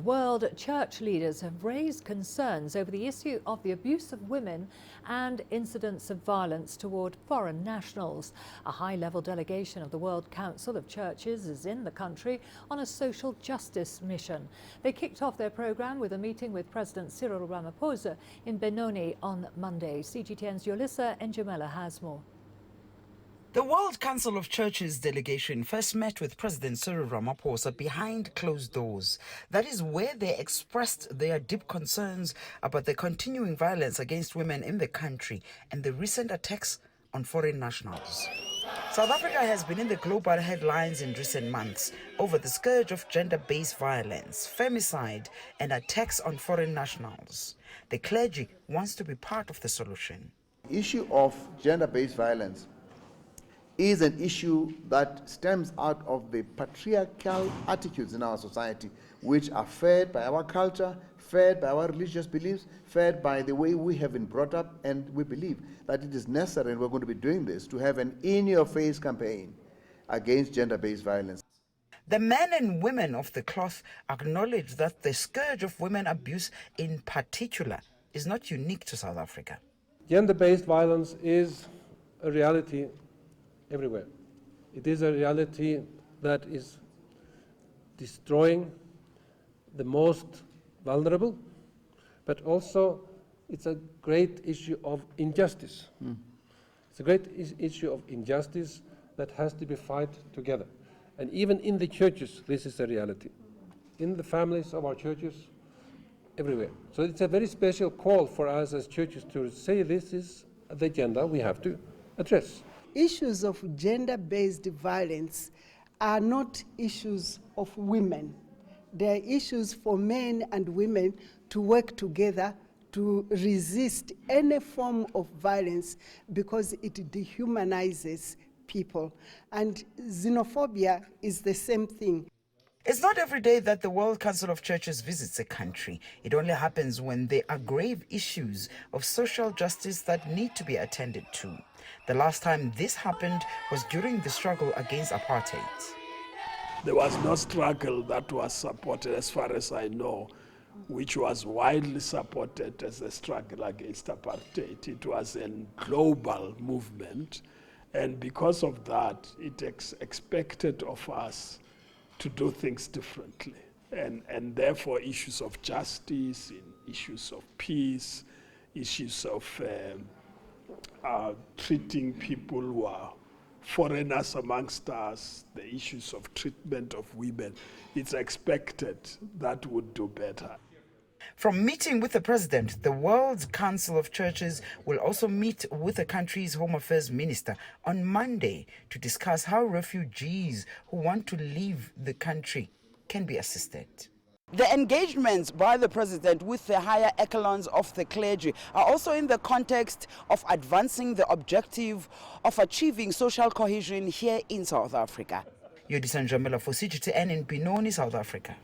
world church leaders have raised concerns over the issue of the abuse of women and incidents of violence toward foreign nationals. A high-level delegation of the World Council of Churches is in the country on a social justice mission. They kicked off their program with a meeting with President Cyril Ramaphosa in Benoni on Monday. CGTN's Yolisa and Njamela has more. The World Council of Churches delegation first met with President Cyril Ramaphosa behind closed doors. That is where they expressed their deep concerns about the continuing violence against women in the country and the recent attacks on foreign nationals. South Africa has been in the global headlines in recent months over the scourge of gender-based violence, femicide, and attacks on foreign nationals. The clergy wants to be part of the solution. The issue of gender-based violence is an issue that stems out of the patriarchal attitudes in our society, which are fed by our culture, fed by our religious beliefs, fed by the way we have been brought up, and we believe that it is necessary, and we're going to be doing this, to have an in-your-face campaign against gender-based violence. The men and women of the cloth acknowledge that the scourge of women abuse in particular is not unique to South Africa. Gender-based violence is a reality everywhere. It is a reality that is destroying the most vulnerable, but also it's a great issue of injustice. It's a great issue of injustice that has to be fought together. And even in the churches, this is a reality. In the families of our churches, everywhere. So it's a very special call for us as churches to say this is the agenda we have to address. Issues of gender-based violence are not issues of women. They are issues for men and women to work together to resist any form of violence because it dehumanizes people. And xenophobia is the same thing. It's not every day that the World Council of Churches visits a country. It only happens when there are grave issues of social justice that need to be attended to. The last time this happened was during the struggle against apartheid. There was no struggle that was supported, as far as I know, which was widely supported as a struggle against apartheid. It was a global movement, and because of that, it expected of us to do things differently. And therefore, issues of justice, issues of peace, issues of treating people who are foreigners amongst us, the issues of treatment of women, it's expected that would do better. From meeting with the president, the World Council of Churches will also meet with the country's Home Affairs Minister on Monday to discuss how refugees who want to leave the country can be assisted. The engagements by the president with the higher echelons of the clergy are also in the context of advancing the objective of achieving social cohesion here in South Africa. Yolisa and Njamela for CGTN in Benoni, South Africa.